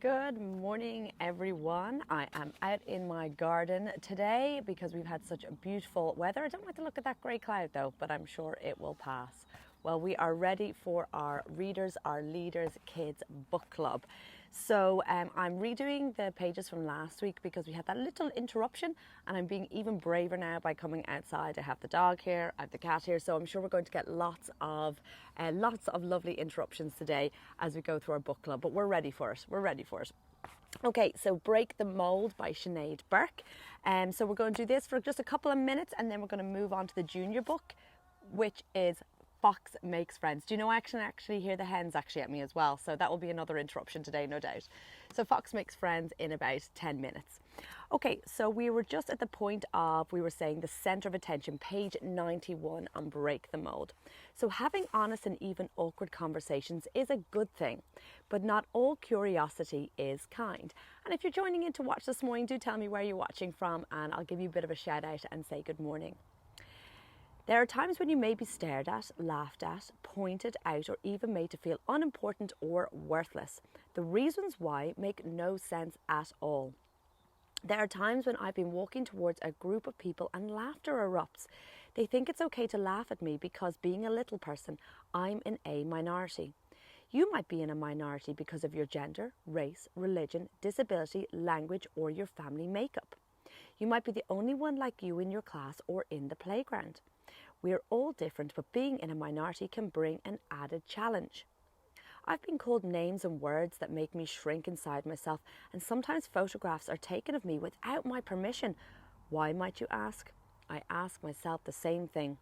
Good morning, everyone. I am out in my garden today because we've had such beautiful weather. I don't like to look at that grey cloud though, but I'm sure it will pass. Well, we are ready for our Readers, Our Leaders Kids book club. So I'm redoing the pages from last week because we had that little interruption, and I'm being even braver now by coming outside. I have the dog here, I have the cat here, so I'm sure we're going to get lots of lovely interruptions today as we go through our book club, but we're ready for it. We're ready for it. Okay, so Break the Mould by Sinead Burke. So we're going to do this for just a couple of minutes, and then we're going to move on to the junior book, which is Fox Makes Friends. Do you know, I can actually hear the hens actually at me as well, so that will be another interruption today, no doubt. So Fox Makes Friends in about 10 minutes. Okay, so we were just at the point of, we were saying the centre of attention, page 91 on Break the Mould. So having honest and even awkward conversations is a good thing, but not all curiosity is kind. And if you're joining in to watch this morning, do tell me where you're watching from, and I'll give you a bit of a shout out and say good morning. There are times when you may be stared at, laughed at, pointed out, or even made to feel unimportant or worthless. The reasons why make no sense at all. There are times when I've been walking towards a group of people and laughter erupts. They think it's okay to laugh at me because, being a little person, I'm in a minority. You might be in a minority because of your gender, race, religion, disability, language, or your family makeup. You might be the only one like you in your class or in the playground. We are all different, but being in a minority can bring an added challenge. I've been called names and words that make me shrink inside myself, and sometimes photographs are taken of me without my permission. Why, might you ask? I ask myself the same thing.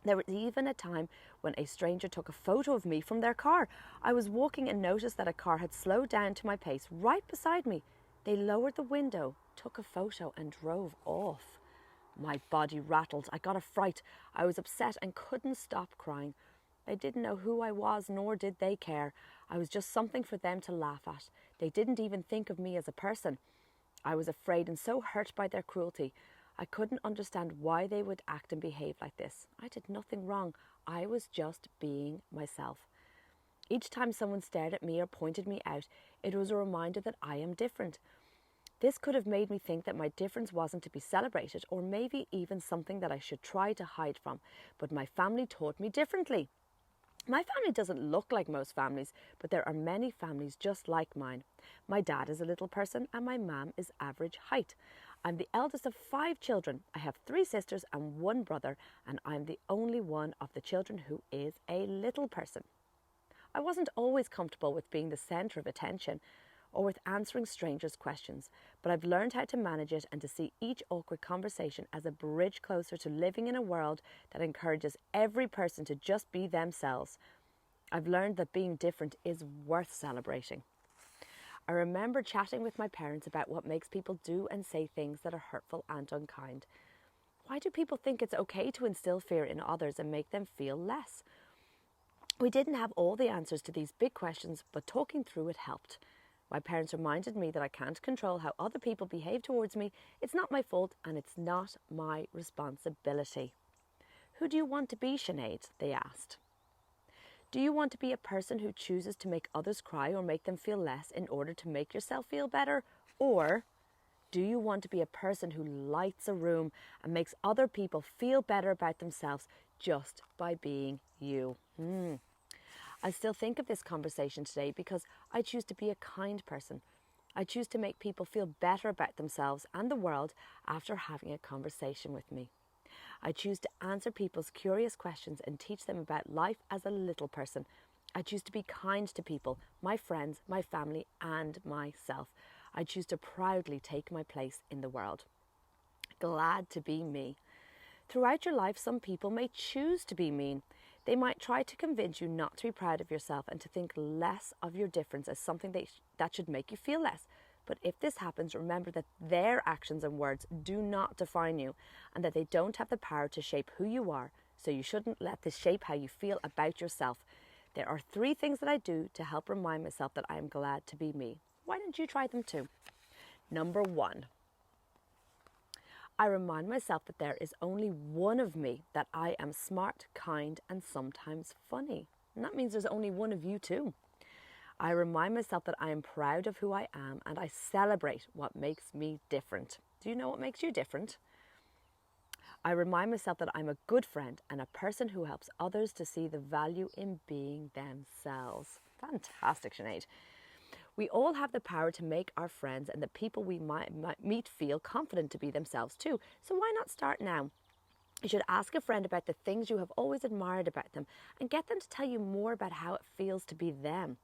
There was even a time when a stranger took a photo of me from their car. I was walking and noticed that a car had slowed down to my pace right beside me. They lowered the window, took a photo, and drove off. My body rattled. I got a fright. I was upset and couldn't stop crying. They didn't know who I was, nor did they care. I was just something for them to laugh at. They didn't even think of me as a person. I was afraid and so hurt by their cruelty. I couldn't understand why they would act and behave like this. I did nothing wrong. I was just being myself. Each time someone stared at me or pointed me out, it was a reminder that I am different. This could have made me think that my difference wasn't to be celebrated, or maybe even something that I should try to hide from, but my family taught me differently. My family doesn't look like most families, but there are many families just like mine. My dad is a little person and my mum is average height. I'm the eldest of 5 children. I have 3 sisters and 1 brother, and I'm the only one of the children who is a little person. I wasn't always comfortable with being the centre of attention, or with answering strangers' questions, but I've learned how to manage it and to see each awkward conversation as a bridge closer to living in a world that encourages every person to just be themselves. I've learned that being different is worth celebrating. I remember chatting with my parents about what makes people do and say things that are hurtful and unkind. Why do people think it's okay to instill fear in others and make them feel less? We didn't have all the answers to these big questions, but talking through it helped. My parents reminded me that I can't control how other people behave towards me. It's not my fault and it's not my responsibility. Who do you want to be, Sinead? They asked. Do you want to be a person who chooses to make others cry or make them feel less in order to make yourself feel better? Or do you want to be a person who lights a room and makes other people feel better about themselves just by being you? I still think of this conversation today because I choose to be a kind person. I choose to make people feel better about themselves and the world after having a conversation with me. I choose to answer people's curious questions and teach them about life as a little person. I choose to be kind to people, my friends, my family, and myself. I choose to proudly take my place in the world. Glad to be me. Throughout your life, some people may choose to be mean. They might try to convince you not to be proud of yourself and to think less of your difference as something that should make you feel less. But if this happens, remember that their actions and words do not define you and that they don't have the power to shape who you are, so you shouldn't let this shape how you feel about yourself. There are 3 things that I do to help remind myself that I am glad to be me. Why don't you try them too? Number 1. I remind myself that there is only one of me, that I am smart, kind, and sometimes funny. And that means there's only one of you too. I remind myself that I am proud of who I am and I celebrate what makes me different. Do you know what makes you different? I remind myself that I'm a good friend and a person who helps others to see the value in being themselves. Fantastic, Sinead. We all have the power to make our friends and the people we might meet feel confident to be themselves too. So why not start now? You should ask a friend about the things you have always admired about them and get them to tell you more about how it feels to be them.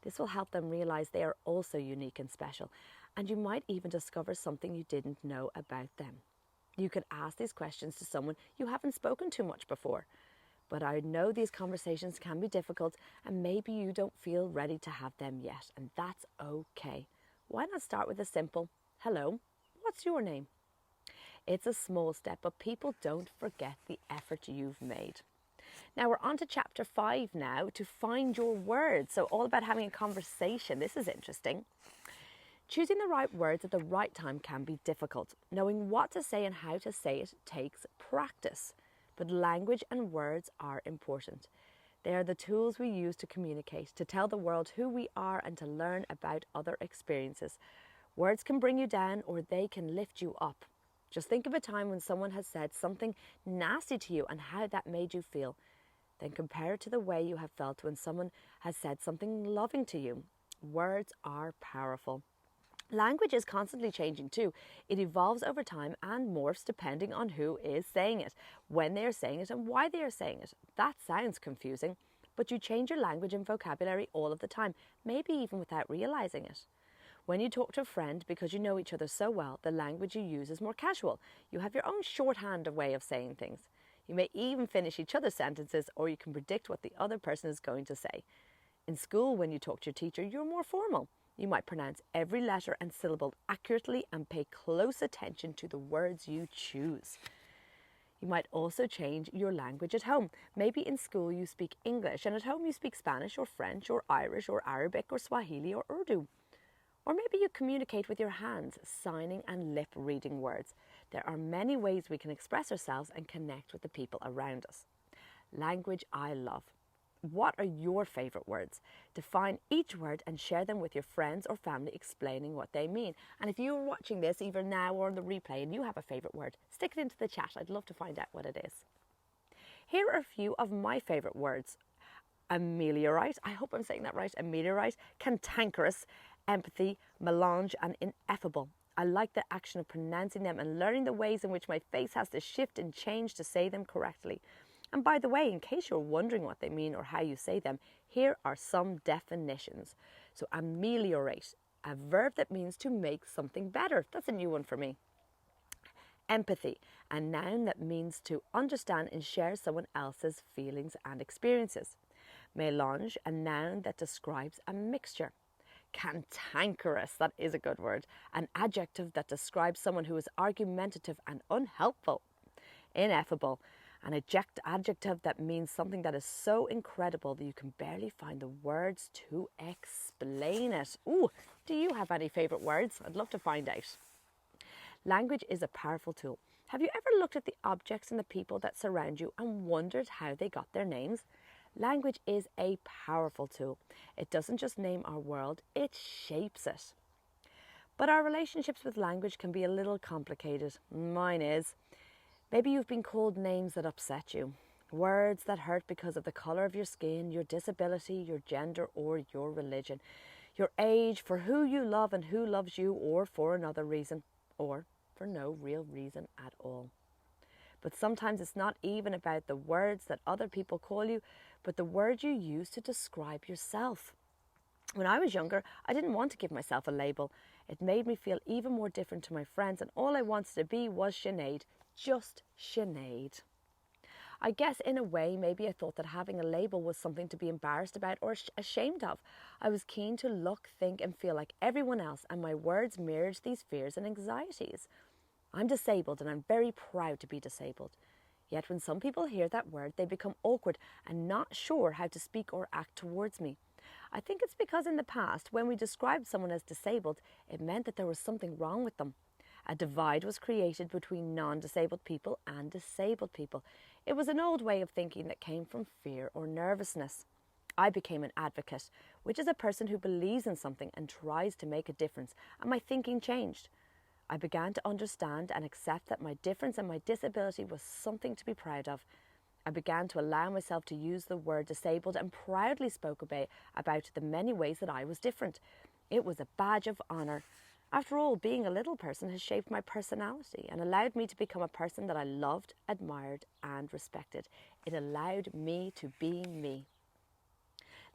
This will help them realize they are also unique and special, and you might even discover something you didn't know about them. You could ask these questions to someone you haven't spoken to much before. But I know these conversations can be difficult and maybe you don't feel ready to have them yet, and that's okay. Why not start with a simple, hello, what's your name? It's a small step, but people don't forget the effort you've made. Now we're on to chapter 5 now, to find your words. So all about having a conversation. This is interesting. Choosing the right words at the right time can be difficult. Knowing what to say and how to say it takes practice. But language and words are important. They are the tools we use to communicate, to tell the world who we are and to learn about other experiences. Words can bring you down or they can lift you up. Just think of a time when someone has said something nasty to you and how that made you feel. Then compare it to the way you have felt when someone has said something loving to you. Words are powerful. Language is constantly changing too. It evolves over time and morphs depending on who is saying it, when they are saying it and why they are saying it. That sounds confusing, but you change your language and vocabulary all of the time, maybe even without realising it. When you talk to a friend, because you know each other so well, the language you use is more casual. You have your own shorthand way of saying things. You may even finish each other's sentences, or you can predict what the other person is going to say. In school, when you talk to your teacher, you're more formal. You might pronounce every letter and syllable accurately and pay close attention to the words you choose. You might also change your language at home. Maybe in school you speak English and at home you speak Spanish or French or Irish or Arabic or Swahili or Urdu. Or maybe you communicate with your hands, signing and lip reading words. There are many ways we can express ourselves and connect with the people around us. Language I love. What are your favourite words? Define each word and share them with your friends or family, explaining what they mean. And if you're watching this either now or on the replay and you have a favourite word, stick it into the chat. I'd love to find out what it is. Here are a few of my favourite words. Ameliorate, I hope I'm saying that right, ameliorate, cantankerous, empathy, melange and ineffable. I like the action of pronouncing them and learning the ways in which my face has to shift and change to say them correctly. And by the way, in case you're wondering what they mean or how you say them, here are some definitions. So ameliorate, a verb that means to make something better. That's a new one for me. Empathy, a noun that means to understand and share someone else's feelings and experiences. Mélange, a noun that describes a mixture. Cantankerous, that is a good word, an adjective that describes someone who is argumentative and unhelpful. Ineffable, an adjective that means something that is so incredible that you can barely find the words to explain it. Ooh, do you have any favourite words? I'd love to find out. Language is a powerful tool. Have you ever looked at the objects and the people that surround you and wondered how they got their names? Language is a powerful tool. It doesn't just name our world, it shapes it. But our relationships with language can be a little complicated. Mine is. Maybe you've been called names that upset you. Words that hurt because of the colour of your skin, your disability, your gender or your religion. Your age, for who you love and who loves you, or for another reason, or for no real reason at all. But sometimes it's not even about the words that other people call you, but the words you use to describe yourself. When I was younger, I didn't want to give myself a label. It made me feel even more different to my friends, and all I wanted to be was Sinead, just Sinead. I guess in a way, maybe I thought that having a label was something to be embarrassed about or ashamed of. I was keen to look, think and feel like everyone else, and my words mirrored these fears and anxieties. I'm disabled and I'm very proud to be disabled. Yet when some people hear that word, they become awkward and not sure how to speak or act towards me. I think it's because in the past, when we described someone as disabled, it meant that there was something wrong with them. A divide was created between non-disabled people and disabled people. It was an old way of thinking that came from fear or nervousness. I became an advocate which is a person who believes in something and tries to make a difference, and my thinking changed. I began to understand and accept that my difference and my disability was something to be proud of. I began to allow myself to use the word disabled and proudly spoke about the many ways that I was different. It was a badge of honour. After all, being a little person has shaped my personality and allowed me to become a person that I loved, admired and respected. It allowed me to be me.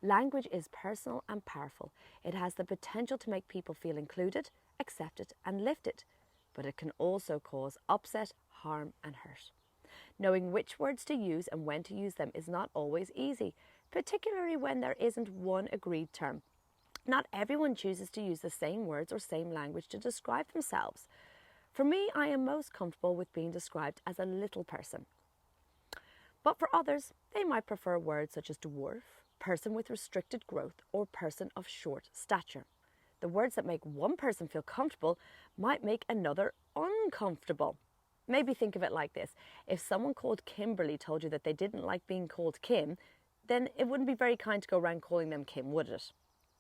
Language is personal and powerful. It has the potential to make people feel included, accepted and lifted, but it can also cause upset, harm and hurt. Knowing which words to use and when to use them is not always easy, particularly when there isn't one agreed term. Not everyone chooses to use the same words or same language to describe themselves. For me, I am most comfortable with being described as a little person. But for others, they might prefer words such as dwarf, person with restricted growth, or person of short stature. The words that make one person feel comfortable might make another uncomfortable. Maybe think of it like this. If someone called Kimberly told you that they didn't like being called Kim, then it wouldn't be very kind to go around calling them Kim, would it?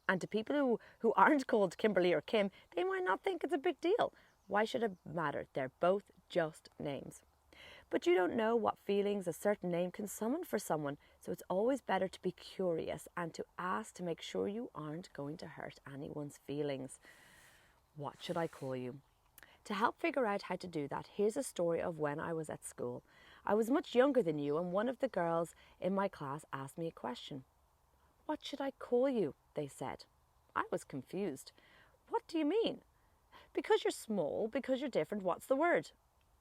And to people who aren't called Kimberly or Kim, they might not think it's a big deal. Why should it matter? They're both just names. But you don't know what feelings a certain name can summon for someone, so it's always better to be curious and to ask to make sure you aren't going to hurt anyone's feelings. What should I call you? To help figure out how to do that, here's a story of when I was at school. I was much younger than you, and one of the girls in my class asked me a question. "What should I call you?" they said. I was confused. "What do you mean?" "Because you're small, because you're different, what's the word?"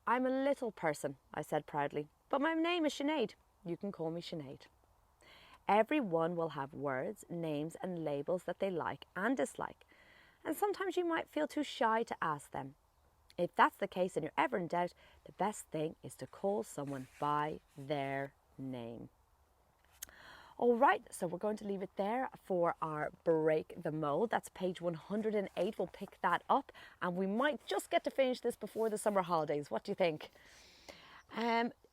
"I'm a little person," I said proudly, "but my name is Sinead. You can call me Sinead." Everyone will have words, names and labels that they like and dislike, and sometimes you might feel too shy to ask them. If that's the case and you're ever in doubt, the best thing is to call someone by their name. All right, so we're going to leave it there for our Break the Mold. That's page 108. We'll pick that up and we might just get to finish this before the summer holidays. What do you think?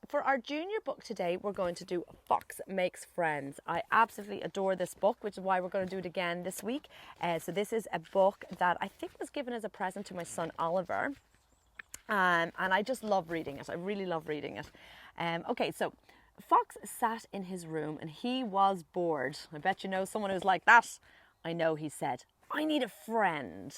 For our junior book today, we're going to do Fox Makes Friends. I absolutely adore this book, which is why we're going to do it again this week. So this is a book that I think was given as a present to my son Oliver. And I just love reading it. I really love reading it. Okay, so Fox sat in his room and he was bored. I bet you know someone who's like that. I know, he said, "I need a friend."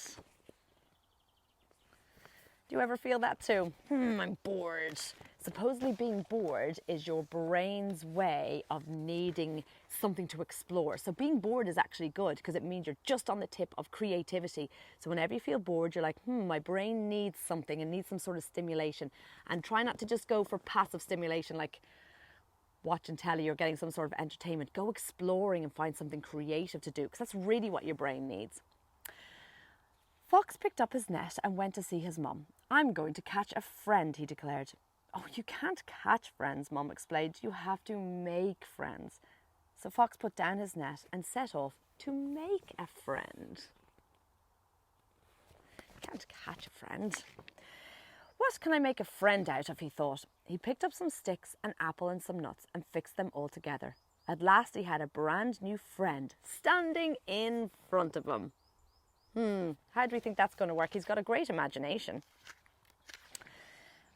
Do you ever feel that too? I'm bored. Supposedly being bored is your brain's way of needing something to explore. So being bored is actually good because it means you're just on the tip of creativity. So whenever you feel bored, you're like, my brain needs something and needs some sort of stimulation. And try not to just go for passive stimulation like watching telly or getting some sort of entertainment. Go exploring and find something creative to do because that's really what your brain needs. Fox picked up his net and went to see his mum. "I'm going to catch a friend," he declared. "Oh, you can't catch friends," Mum explained. "You have to make friends." So Fox put down his net and set off to make a friend. You can't catch a friend. What can I make a friend out of, he thought. He picked up some sticks, an apple and some nuts and fixed them all together. At last he had a brand new friend standing in front of him. How do we think that's going to work? He's got a great imagination.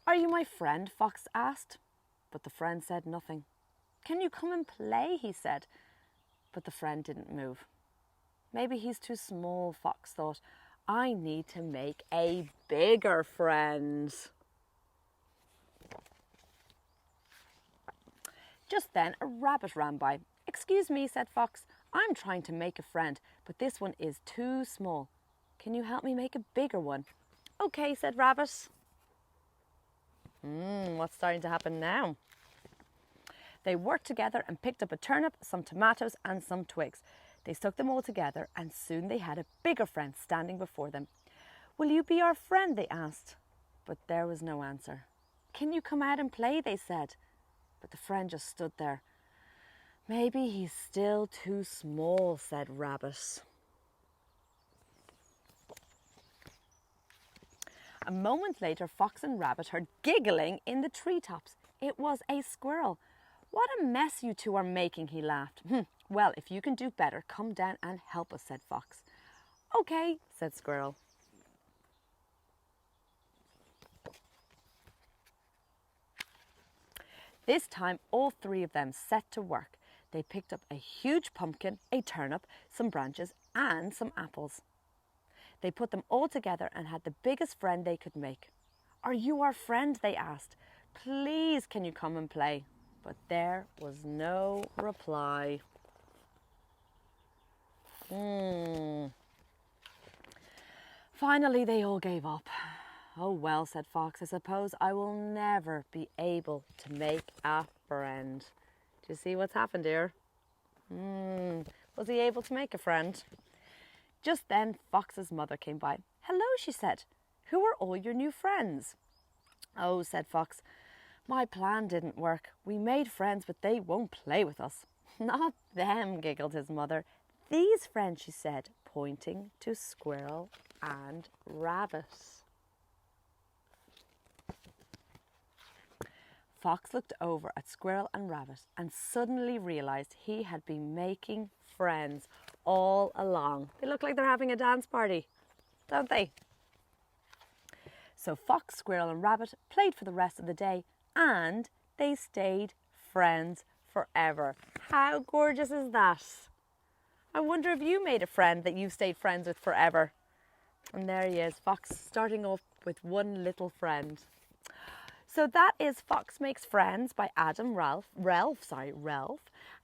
"Are you my friend?" Fox asked. But the friend said nothing. "Can you come and play?" he said. But the friend didn't move. Maybe he's too small, Fox thought. I need to make a bigger friend. Just then a rabbit ran by. "Excuse me," said Fox. "I'm trying to make a friend, but this one is too small. Can you help me make a bigger one?" "Okay," said Rabbit. What's starting to happen now? They worked together and picked up a turnip, some tomatoes and some twigs. They stuck them all together and soon they had a bigger friend standing before them. "Will you be our friend?" they asked. But there was no answer. "Can you come out and play?" they said. But the friend just stood there. "Maybe he's still too small," said Rabbit. A moment later, Fox and Rabbit heard giggling in the treetops. It was a squirrel. "What a mess you two are making," he laughed. Well, if you can do better, come down and help us, said Fox. Okay, said Squirrel. This time, all three of them set to work. They picked up a huge pumpkin, a turnip, some branches, and some apples. They put them all together and had the biggest friend they could make. Are you our friend? They asked. Please, can you come and play? But there was no reply. Finally, they all gave up. Oh well, said Fox, I suppose I will never be able to make a friend. Do you see what's happened here? Was he able to make a friend? Just then, Fox's mother came by. Hello, she said. Who are all your new friends? Oh, said Fox, my plan didn't work. We made friends, but they won't play with us. Not them, giggled his mother. These friends, she said, pointing to Squirrel and Rabbit. Fox looked over at Squirrel and Rabbit and suddenly realised he had been making friends all along. They look like they're having a dance party, don't they? So Fox, Squirrel and Rabbit played for the rest of the day and they stayed friends forever. How gorgeous is that? I wonder if you made a friend that you stayed friends with forever. And there he is, Fox starting off with one little friend. So that is Fox Makes Friends by Adam Relf.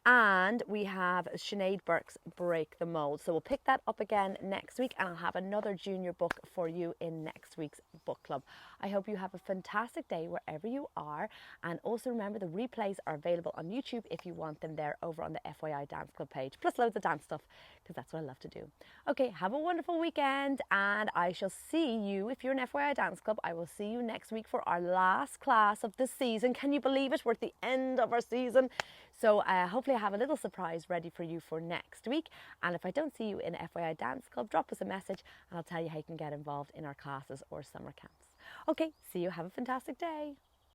And we have Sinead Burke's Break the Mould. So we'll pick that up again next week and I'll have another junior book for you in next week's book club. I hope you have a fantastic day wherever you are. And also remember the replays are available on YouTube if you want them there over on the F.Y.I Dance Club page. Plus loads of dance stuff because that's what I love to do. Okay, have a wonderful weekend and I shall see you, if you're in F.Y.I Dance Club, I will see you next week for our last class of the season. Can you believe it? We're at the end of our season. So hopefully I have a little surprise ready for you for next week. And if I don't see you in F.Y.I Dance Club, drop us a message and I'll tell you how you can get involved in our classes or summer camps. Okay, see you. Have a fantastic day.